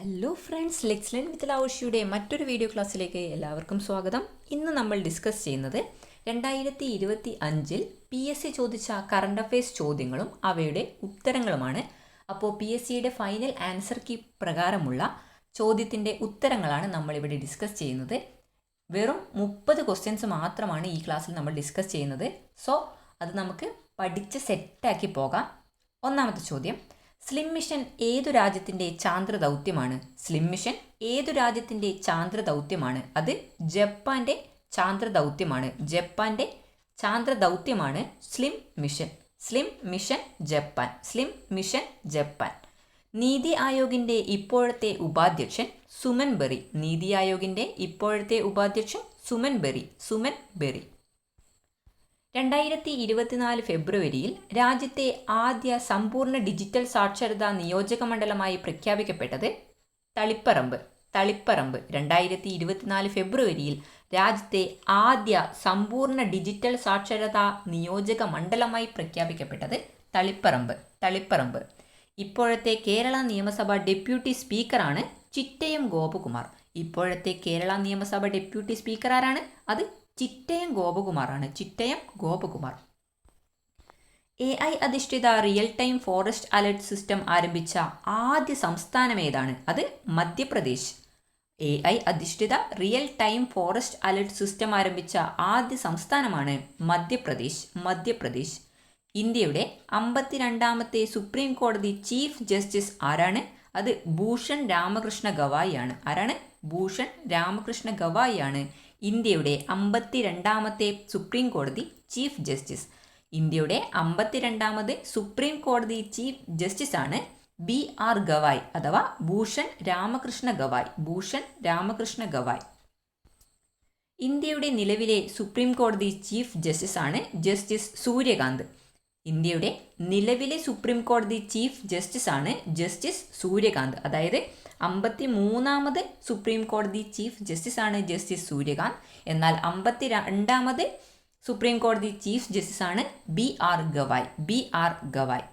Hello friends, let's learn with ലൗഷിയുടെ മറ്റൊരു video ക്ലാസ്സിലേക്ക് എല്ലാവർക്കും സ്വാഗതം. ഇന്ന് നമ്മൾ ഡിസ്കസ് ചെയ്യുന്നത് 2025 PSC ചോദിച്ച കറണ്ട് അഫയേഴ്സ് ചോദ്യങ്ങളും അവയുടെ ഉത്തരങ്ങളുമാണ്. അപ്പോൾ PSCയുടെ ഫൈനൽ ആൻസർ കീ പ്രകാരമുള്ള ചോദ്യത്തിൻ്റെ ഉത്തരങ്ങളാണ് നമ്മളിവിടെ ഡിസ്കസ് ചെയ്യുന്നത്. വെറും 30 ക്വസ്റ്റ്യൻസ് മാത്രമാണ് ഈ ക്ലാസ്സിൽ നമ്മൾ ഡിസ്കസ് ചെയ്യുന്നത്. സോ അത് നമുക്ക് പഠിച്ച് സെറ്റാക്കി പോകാം. ഒന്നാമത്തെ ചോദ്യം, സ്ലിം മിഷൻ ഏതു രാജ്യത്തിൻ്റെ ചാന്ദ്ര ദൗത്യമാണ്? സ്ലിം മിഷൻ ഏതു രാജ്യത്തിൻ്റെ ചാന്ദ്ര ദൗത്യമാണ്? അത് ജപ്പാന്റെ ചാന്ദ്ര ദൗത്യമാണ്. ജപ്പാന്റെ ചാന്ദ്ര ദൗത്യമാണ് slim mission. Slim mission Japan. Slim mission Japan. നീതി ആയോഗിൻ്റെ ഇപ്പോഴത്തെ ഉപാധ്യക്ഷൻ സുമൻ ബെറി. നീതി ആയോഗിൻ്റെ ഇപ്പോഴത്തെ ഉപാധ്യക്ഷൻ സുമൻ ബെറി. സുമൻ ബെറി. 2024 ഫെബ്രുവരിയിൽ രാജ്യത്തെ ആദ്യ സമ്പൂർണ്ണ ഡിജിറ്റൽ സാക്ഷരതാ നിയോജക മണ്ഡലമായി പ്രഖ്യാപിക്കപ്പെട്ടത് തളിപ്പറമ്പ്. തളിപ്പറമ്പ്. 2024 ഫെബ്രുവരിയിൽ രാജ്യത്തെ ആദ്യ സമ്പൂർണ്ണ ഡിജിറ്റൽ സാക്ഷരതാ നിയോജക മണ്ഡലമായി പ്രഖ്യാപിക്കപ്പെട്ടത് തളിപ്പറമ്പ്. തളിപ്പറമ്പ്. ഇപ്പോഴത്തെ കേരള നിയമസഭ ഡെപ്യൂട്ടി സ്പീക്കറാണ് ചിറ്റയം ഗോപകുമാർ. ഇപ്പോഴത്തെ കേരള നിയമസഭ ഡെപ്യൂട്ടി സ്പീക്കർ ആരാണ്? അത് ചിറ്റയം ഗോപകുമാറാണ്. ചിറ്റയം ഗോപകുമാർ. AI അധിഷ്ഠിത real time forest alert system ആരംഭിച്ച ആദ്യ സംസ്ഥാനം ഏതാണ്? അത് മധ്യപ്രദേശ്. AI അധിഷ്ഠിത real time forest alert system ആരംഭിച്ച ആദ്യ സംസ്ഥാനമാണ് മധ്യപ്രദേശ്. മധ്യപ്രദേശ്. ഇന്ത്യയുടെ 52ാമത്തെ സുപ്രീം കോടതി ചീഫ് ജസ്റ്റിസ് ആരാണ്? അത് ഭൂഷൺ രാമകൃഷ്ണ ഗവായിയാണ്. ആരാണ്? ഭൂഷൺ രാമകൃഷ്ണ ഗവായിയാണ് ഇന്ത്യയുടെ 52ാമത്തെ സുപ്രീം കോടതി ചീഫ് ജസ്റ്റിസ്. ഇന്ത്യയുടെ 52ാമത് സുപ്രീം കോടതി ചീഫ് ജസ്റ്റിസ് ആണ് BR ഗവായ് അഥവാ ഭൂഷൺ രാമകൃഷ്ണ ഗവായ്. ഭൂഷൺ രാമകൃഷ്ണ ഗവായ്. ഇന്ത്യയുടെ നിലവിലെ സുപ്രീം കോടതി ചീഫ് ജസ്റ്റിസ് ആണ് ജസ്റ്റിസ് സൂര്യകാന്ത്. ഇന്ത്യയുടെ നിലവിലെ സുപ്രീം കോടതി ചീഫ് ജസ്റ്റിസ് ആണ് ജസ്റ്റിസ് സൂര്യകാന്ത്. അതായത് 53ാമത് സുപ്രീം കോടതി ചീഫ് ജസ്റ്റിസ് ആണ് ജസ്റ്റിസ് സൂര്യകാന്ത്. എന്നാൽ 52ാമത് സുപ്രീം കോടതി ചീഫ് ജസ്റ്റിസ് ആണ് BR Gavai. BR Gavai.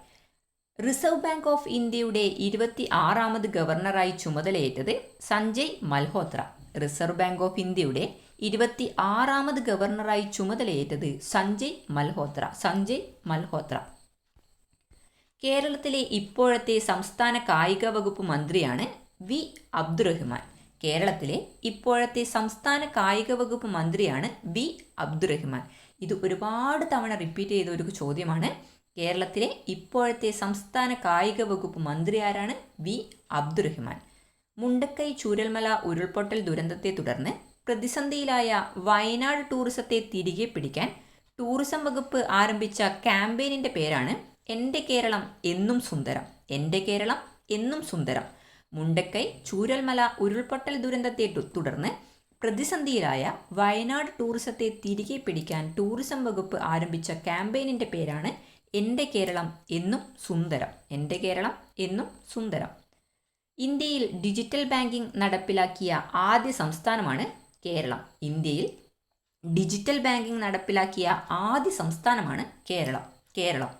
Reserve bank of ഇന്ത്യയുടെ 26ാമത് ഗവർണറായി ചുമതലയേറ്റത് Sanjay Malhotra. Reserve bank of ഇന്ത്യയുടെ 26ാമത് ഗവർണറായി ചുമതലയേറ്റത് സഞ്ജയ് മൽഹോത്ര. സഞ്ജയ് മൽഹോത്ര. കേരളത്തിലെ ഇപ്പോഴത്തെ സംസ്ഥാന കായിക വകുപ്പ് മന്ത്രിയാണ് V. അബ്ദുറഹ്മാൻ. കേരളത്തിലെ ഇപ്പോഴത്തെ സംസ്ഥാന കായിക വകുപ്പ് മന്ത്രിയാണ് V. അബ്ദുറഹ്മാൻ. ഇത് ഒരുപാട് തവണ റിപ്പീറ്റ് ചെയ്ത ഒരു ചോദ്യമാണ്. കേരളത്തിലെ ഇപ്പോഴത്തെ സംസ്ഥാന കായിക വകുപ്പ് മന്ത്രി ആരാണ്? V. അബ്ദുറഹ്മാൻ. മുണ്ടക്കൈ ചൂരൽമല ഉരുൾപൊട്ടൽ ദുരന്തത്തെ തുടർന്ന് പ്രതിസന്ധിയിലായ വയനാട് ടൂറിസത്തെ തിരികെ പിടിക്കാൻ ടൂറിസം വകുപ്പ് ആരംഭിച്ച ക്യാമ്പയിനിൻ്റെ പേരാണ് എൻ്റെ കേരളം എന്നും സുന്ദരം. എൻ്റെ കേരളം എന്നും സുന്ദരം. മുണ്ടക്കൈ ചൂരൽമല ഉരുൾപൊട്ടൽ ദുരന്തത്തെ തുടർന്ന് പ്രതിസന്ധിയിലായ വയനാട് ടൂറിസത്തെ തിരികെ പിടിക്കാൻ ടൂറിസം വകുപ്പ് ആരംഭിച്ച ക്യാമ്പയിനിൻ്റെ പേരാണ് എൻ്റെ കേരളം എന്നും സുന്ദരം. എൻ്റെ കേരളം എന്നും സുന്ദരം. ഇന്ത്യയിൽ ഡിജിറ്റൽ ബാങ്കിംഗ് നടപ്പിലാക്കിയ ആദ്യ സംസ്ഥാനമാണ് കേരളം. ഇന്ത്യയിൽ ഡിജിറ്റൽ ബാങ്കിംഗ് നടപ്പിലാക്കിയ ആദ്യ സംസ്ഥാനമാണ് കേരളം. കേരളം.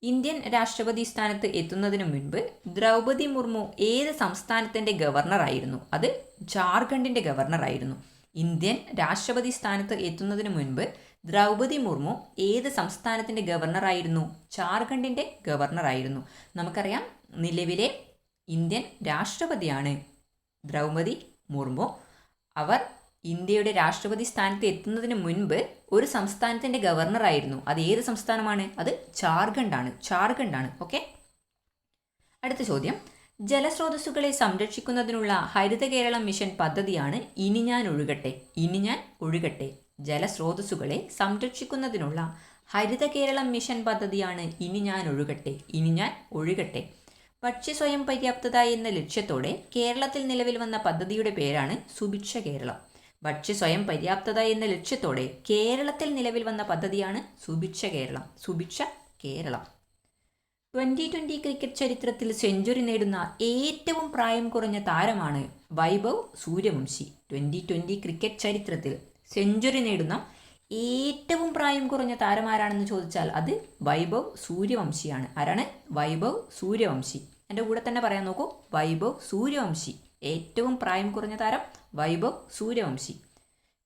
ഇന്ത്യൻ രാഷ്ട്രപതി സ്ഥാനത്ത് എത്തുന്നതിന് മുൻപ് ദ്രൗപദി മുർമു ഏത് സംസ്ഥാനത്തിൻ്റെ ഗവർണറായിരുന്നു? അത് ജാർഖണ്ഡിൻ്റെ ഗവർണറായിരുന്നു. ഇന്ത്യൻ രാഷ്ട്രപതി സ്ഥാനത്ത് എത്തുന്നതിന് മുൻപ് ദ്രൗപദി മുർമു ഏത് സംസ്ഥാനത്തിൻ്റെ ഗവർണറായിരുന്നു? ജാർഖണ്ഡിൻ്റെ ഗവർണറായിരുന്നു. നമുക്കറിയാം, നിലവിലെ ഇന്ത്യൻ രാഷ്ട്രപതിയാണ് ദ്രൗപദി മുർമു. അവർ ഇന്ത്യയുടെ രാഷ്ട്രപതി സ്ഥാനത്ത് എത്തുന്നതിന് മുൻപ് ഒരു സംസ്ഥാനത്തിൻ്റെ ഗവർണറായിരുന്നു. അത് ഏത് സംസ്ഥാനമാണ്? അത് ജാർഖണ്ഡാണ്. ജാർഖണ്ഡാണ്. ഓക്കെ. അടുത്ത ചോദ്യം, ജലസ്രോതസ്സുകളെ സംരക്ഷിക്കുന്നതിനുള്ള ഹരിത കേരളം മിഷൻ പദ്ധതിയാണ് ഇനി ഞാൻ ഒഴുകട്ടെ. ഇനി ഞാൻ ഒഴുകട്ടെ. ജലസ്രോതസ്സുകളെ സംരക്ഷിക്കുന്നതിനുള്ള ഹരിത കേരളം മിഷൻ പദ്ധതിയാണ് ഇനി ഞാൻ ഒഴുകട്ടെ. ഇനി ഞാൻ ഒഴുകട്ടെ. ഭക്ഷ്യ സ്വയം പര്യാപ്തത എന്ന ലക്ഷ്യത്തോടെ കേരളത്തിൽ നിലവിൽ വന്ന പദ്ധതിയുടെ പേരാണ് സുഭിക്ഷ കേരളം. ഭക്ഷ്യ സ്വയം പര്യാപ്തത എന്ന ലക്ഷ്യത്തോടെ കേരളത്തിൽ നിലവിൽ വന്ന പദ്ധതിയാണ് സുഭിക്ഷ കേരളം. സുഭിക്ഷ കേരളം. 2020 ക്രിക്കറ്റ് ചരിത്രത്തിൽ സെഞ്ചുറി നേടുന്ന ഏറ്റവും പ്രായം കുറഞ്ഞ താരമാണ് വൈഭവ് സൂര്യവംശി. 2020 ക്രിക്കറ്റ് ചരിത്രത്തിൽ സെഞ്ചുറി നേടുന്ന ഏറ്റവും പ്രായം കുറഞ്ഞ താരമാരാണെന്ന് ചോദിച്ചാൽ അത് വൈഭവ് സൂര്യവംശിയാണ്. ആരാണ്? വൈഭവ് സൂര്യവംശി. എൻ്റെ കൂടെ തന്നെ പറയാൻ നോക്കൂ, വൈഭവ് സൂര്യവംശി. ഏറ്റവും പ്രായം കുറഞ്ഞ താരം വൈഭവ് സൂര്യവംശി.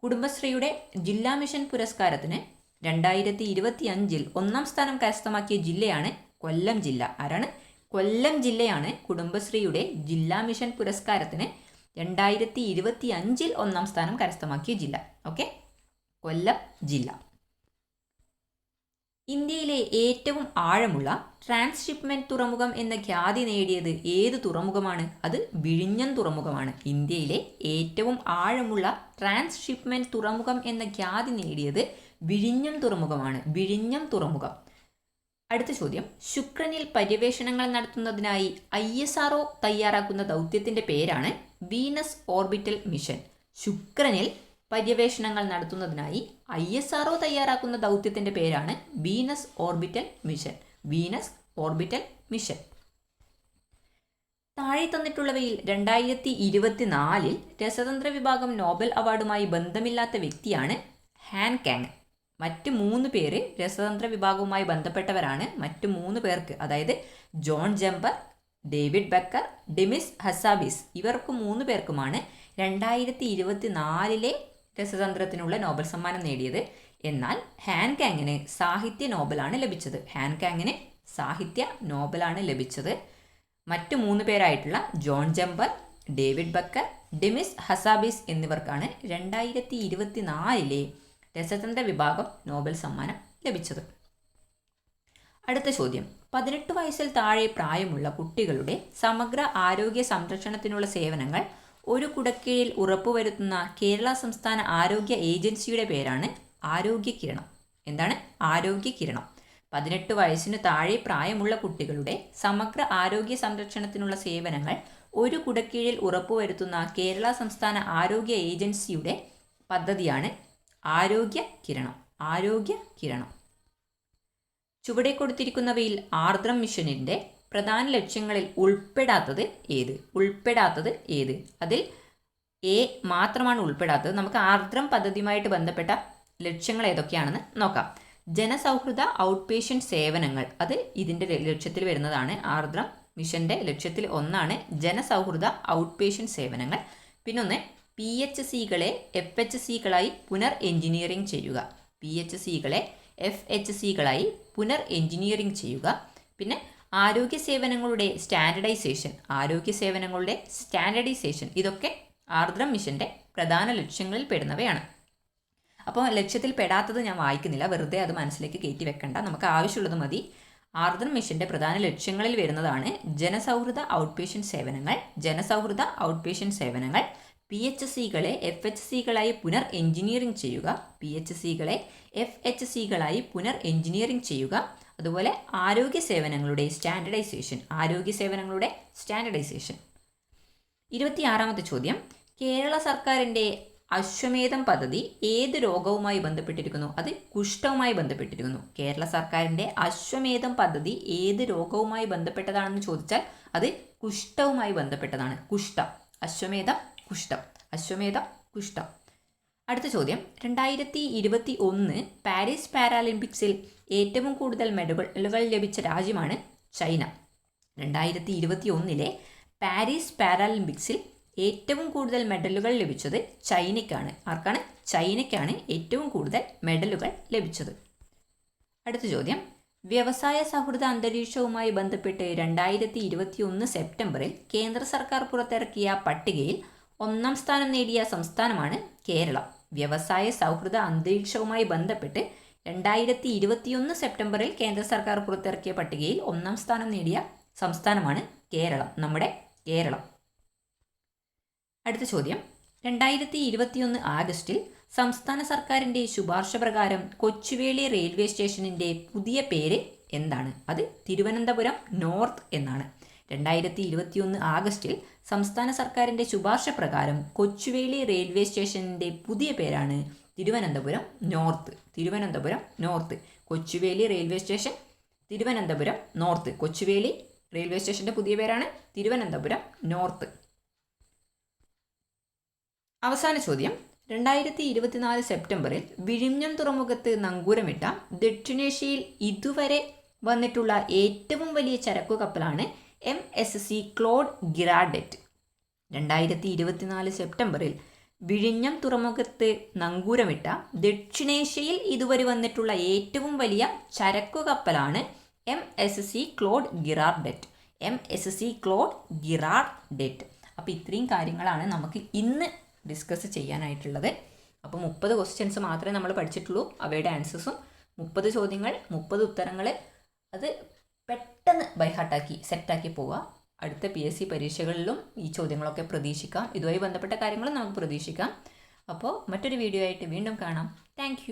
കുടുംബശ്രീയുടെ ജില്ലാ മിഷൻ പുരസ്കാരത്തിന് 2025 ഒന്നാം സ്ഥാനം കരസ്ഥമാക്കിയ ജില്ലയാണ് കൊല്ലം ജില്ല. ആരാണ്? കൊല്ലം ജില്ലയാണ് കുടുംബശ്രീയുടെ ജില്ലാ മിഷൻ പുരസ്കാരത്തിന് 2025 ഒന്നാം സ്ഥാനം കരസ്ഥമാക്കിയ ജില്ല. ഓക്കെ, കൊല്ലം ജില്ല. ഇന്ത്യയിലെ ഏറ്റവും ആഴമുള്ള ട്രാൻസ്ഷിപ്മെന്റ് തുറമുഖം എന്ന ഖ്യാതി നേടിയത് ഏത് തുറമുഖമാണ്? അത് വിഴിഞ്ഞം തുറമുഖമാണ്. ഇന്ത്യയിലെ ഏറ്റവും ആഴമുള്ള ട്രാൻസ്ഷിപ്മെന്റ് തുറമുഖം എന്ന ഖ്യാതി നേടിയത് വിഴിഞ്ഞം തുറമുഖമാണ്. വിഴിഞ്ഞം തുറമുഖം. അടുത്ത ചോദ്യം, ശുക്രനിൽ പര്യവേഷണങ്ങൾ നടത്തുന്നതിനായി ISRO തയ്യാറാക്കുന്ന ദൗത്യത്തിന്റെ പേരാണ് വീനസ് ഓർബിറ്റൽ മിഷൻ. ശുക്രനിൽ പര്യവേഷണങ്ങൾ നടത്തുന്നതിനായി ISRO തയ്യാറാക്കുന്ന ദൗത്യത്തിന്റെ പേരാണ് Venus orbital mission. Venus orbital mission. താഴെ തന്നിട്ടുള്ളവയിൽ 2024 രസതന്ത്ര വിഭാഗം നോബൽ അവാർഡുമായി ബന്ധമില്ലാത്ത വ്യക്തിയാണ് ഹാൻ കാങ്. മറ്റ് 3 പേര് രസതന്ത്ര വിഭാഗവുമായി ബന്ധപ്പെട്ടവരാണ്. മറ്റ് 3 പേർക്ക്, അതായത് John Jumper, David Baker, Demis ഹസാബിസ്, ഇവർക്ക് 3 പേർക്കുമാണ് 2024 രസതന്ത്രത്തിനുള്ള നോബൽ സമ്മാനം നേടിയത്. എന്നാൽ ഹാൻ കാങ്ങിന് സാഹിത്യ നോബലാണ് ലഭിച്ചത്. ഹാൻ കാങ്ങിന് സാഹിത്യ നോബലാണ് ലഭിച്ചത്. മറ്റ് 3 പേരായിട്ടുള്ള John Jumper, David Baker, Demis Hassabis എന്നിവർക്കാണ് 2024 രസതന്ത്ര വിഭാഗം നോബൽ സമ്മാനം ലഭിച്ചത്. അടുത്ത ചോദ്യം, 18 വയസ്സിൽ താഴെ പ്രായമുള്ള കുട്ടികളുടെ സമഗ്ര ആരോഗ്യ സംരക്ഷണത്തിനുള്ള സേവനങ്ങൾ ഒരു കുടക്കീഴിൽ ഉറപ്പുവരുത്തുന്ന കേരള സംസ്ഥാന ആരോഗ്യ ഏജൻസിയുടെ പേരാണ് ആരോഗ്യ കിരണം. എന്താണ്? ആരോഗ്യ കിരണം. 18 വയസ്സിന് താഴെ പ്രായമുള്ള കുട്ടികളുടെ സമഗ്ര ആരോഗ്യ സംരക്ഷണത്തിനുള്ള സേവനങ്ങൾ ഒരു കുടക്കീഴിൽ ഉറപ്പുവരുത്തുന്ന കേരള സംസ്ഥാന ആരോഗ്യ ഏജൻസിയുടെ പദ്ധതിയാണ് ആരോഗ്യ കിരണം. ആരോഗ്യ കിരണം. ചുവടെ കൊടുത്തിരിക്കുന്നവയിൽ ആർദ്രം മിഷനിൻ്റെ പ്രധാന ലക്ഷ്യങ്ങളിൽ ഉൾപ്പെടാത്തത് ഏത്? ഉൾപ്പെടാത്തത് ഏത്? അതിൽ എ മാത്രമാണ് ഉൾപ്പെടാത്തത്. നമുക്ക് ആർദ്രം പദ്ധതിയുമായിട്ട് ബന്ധപ്പെട്ട ലക്ഷ്യങ്ങൾ ഏതൊക്കെയാണെന്ന് നോക്കാം. ജനസൗഹൃദ ഔട്ട് പേഷ്യൻ്റ് സേവനങ്ങൾ, അത് ഇതിൻ്റെ ലക്ഷ്യത്തിൽ വരുന്നതാണ്. ആർദ്രം മിഷൻ്റെ ലക്ഷ്യത്തിൽ ഒന്നാണ് ജനസൗഹൃദ ഔട്ട് പേഷ്യൻ്റ് സേവനങ്ങൾ. പിന്നൊന്ന് PHCകളെ FHCകളായി പുനർ എഞ്ചിനീയറിംഗ് ചെയ്യുക. PHCകളെ FHCകളായി പുനർ എഞ്ചിനീയറിംഗ് ചെയ്യുക. പിന്നെ ആരോഗ്യ സേവനങ്ങളുടെ സ്റ്റാൻഡർഡൈസേഷൻ. ആരോഗ്യ സേവനങ്ങളുടെ സ്റ്റാൻഡർഡൈസേഷൻ, ഇതൊക്കെ ആർദ്രം മിഷൻ്റെ പ്രധാന ലക്ഷ്യങ്ങളിൽ പെടുന്നവയാണ്. അപ്പോൾ ലക്ഷ്യത്തിൽ പെടാത്തത് ഞാൻ വായിക്കുന്നില്ല, വെറുതെ അത് മനസ്സിലേക്ക് കയറ്റി വെക്കണ്ട, നമുക്ക് ആവശ്യമുള്ളത് മതി. ആർദ്രം മിഷൻ്റെ പ്രധാന ലക്ഷ്യങ്ങളിൽ വരുന്നതാണ് ജനസൗഹൃദ ഔട്ട് പേഷ്യൻ്റ് സേവനങ്ങൾ. ജനസൗഹൃദ ഔട്ട് പേഷ്യൻ്റ് സേവനങ്ങൾ. PHCകളെ FHCകളായി പുനർ എഞ്ചിനീയറിംഗ് ചെയ്യുക. PHCകളെ FHCകളായി പുനർ എഞ്ചിനീയറിംഗ് ചെയ്യുക. അതുപോലെ ആരോഗ്യ സേവനങ്ങളുടെ സ്റ്റാൻഡർഡൈസേഷൻ. ആരോഗ്യ സേവനങ്ങളുടെ സ്റ്റാൻഡർഡൈസേഷൻ. 26ാമത്തെ ചോദ്യം, കേരള സർക്കാരിൻ്റെ അശ്വമേധം പദ്ധതി ഏത് രോഗവുമായി ബന്ധപ്പെട്ടിരിക്കുന്നു? അത് കുഷ്ഠവുമായി ബന്ധപ്പെട്ടിരിക്കുന്നു. കേരള സർക്കാരിൻ്റെ അശ്വമേധം പദ്ധതി ഏത് രോഗവുമായി ബന്ധപ്പെട്ടതാണെന്ന് ചോദിച്ചാൽ അത് കുഷ്ഠവുമായി ബന്ധപ്പെട്ടതാണ്. കുഷ്ഠം. അശ്വമേധം, കുഷ്ഠം. അശ്വമേധം, കുഷ്ഠം. അടുത്ത ചോദ്യം, 2021 പാരീസ് പാരാലിമ്പിക്സിൽ ഏറ്റവും കൂടുതൽ മെഡലുകൾ ലഭിച്ച രാജ്യമാണ് ചൈന. 2021 പാരീസ് പാരാലിമ്പിക്സിൽ ഏറ്റവും കൂടുതൽ മെഡലുകൾ ലഭിച്ചത് ചൈനയ്ക്കാണ്. ആർക്കാണ്? ചൈനയ്ക്കാണ് ഏറ്റവും കൂടുതൽ മെഡലുകൾ ലഭിച്ചത്. അടുത്ത ചോദ്യം, വ്യവസായ സൗഹൃദ അന്തരീക്ഷവുമായി ബന്ധപ്പെട്ട് 2021 സെപ്റ്റംബറിൽ കേന്ദ്ര സർക്കാർ പുറത്തിറക്കിയ പട്ടികയിൽ 1ാം സ്ഥാനം നേടിയ സംസ്ഥാനമാണ് കേരളം. വ്യവസായ സൗഹൃദ അന്തരീക്ഷവുമായി ബന്ധപ്പെട്ട് 2021 സെപ്റ്റംബറിൽ കേന്ദ്ര സർക്കാർ പുറത്തിറക്കിയ പട്ടികയിൽ 1ാം സ്ഥാനം നേടിയ സംസ്ഥാനമാണ് കേരളം. നമ്മുടെ കേരളം. അടുത്ത ചോദ്യം, 2021 ആഗസ്റ്റിൽ സംസ്ഥാന സർക്കാരിൻ്റെ ശുപാർശ പ്രകാരം കൊച്ചുവേളി റെയിൽവേ സ്റ്റേഷനിൻ്റെ പുതിയ പേര് എന്താണ്? അത് തിരുവനന്തപുരം നോർത്ത് എന്നാണ്. 2021 ആഗസ്റ്റിൽ സംസ്ഥാന സർക്കാരിൻ്റെ ശുപാർശ പ്രകാരം കൊച്ചുവേളി റെയിൽവേ സ്റ്റേഷനിൻ്റെ പുതിയ പേരാണ് Thiruvananthapuram north. Thiruvananthapuram north. Kochuveli railway station Thiruvananthapuram north. Kochuveli railway സ്റ്റേഷൻ്റെ പുതിയ പേരാണ് തിരുവനന്തപുരം നോർത്ത്. അവസാന ചോദ്യം, 2024 സെപ്റ്റംബറിൽ വിഴിഞ്ഞം തുറമുഖത്ത് നങ്കൂരമിട്ട ദക്ഷിണേഷ്യയിൽ ഇതുവരെ വന്നിട്ടുള്ള ഏറ്റവും വലിയ ചരക്കു കപ്പലാണ് MSc ക്ലോഡ് ഗിറാർഡെറ്റ് 2024 സെപ്റ്റംബറിൽ വിഴിഞ്ഞം തുറമുഖത്ത് നങ്കൂരമിട്ട ദക്ഷിണേഷ്യയിൽ ഇതുവരെ വന്നിട്ടുള്ള ഏറ്റവും വലിയ ചരക്കു കപ്പലാണ് MSc Claude Girardet. MSc Claude Girardet. അപ്പോൾ ഇത്രയും കാര്യങ്ങളാണ് നമുക്ക് ഇന്ന് ഡിസ്കസ് ചെയ്യാനായിട്ടുള്ളത്. അപ്പോൾ 30 ക്വസ്റ്റ്യൻസ് മാത്രമേ നമ്മൾ പഠിച്ചിട്ടുള്ളൂ. അവയുടെ ആൻസേഴ്സും 30 ചോദ്യങ്ങൾ 30 ഉത്തരങ്ങൾ അത് പെട്ടെന്ന് ബൈഹാർട്ടാക്കി സെറ്റാക്കി പോവുക. അടുത്ത PSC പരീക്ഷകളിലും ഈ ചോദ്യങ്ങളൊക്കെ പ്രതീക്ഷിക്കാം. ഇതുമായി ബന്ധപ്പെട്ട കാര്യങ്ങളും നമുക്ക് പ്രതീക്ഷിക്കാം. അപ്പോൾ മറ്റൊരു വീഡിയോ ആയിട്ട് വീണ്ടും കാണാം. താങ്ക്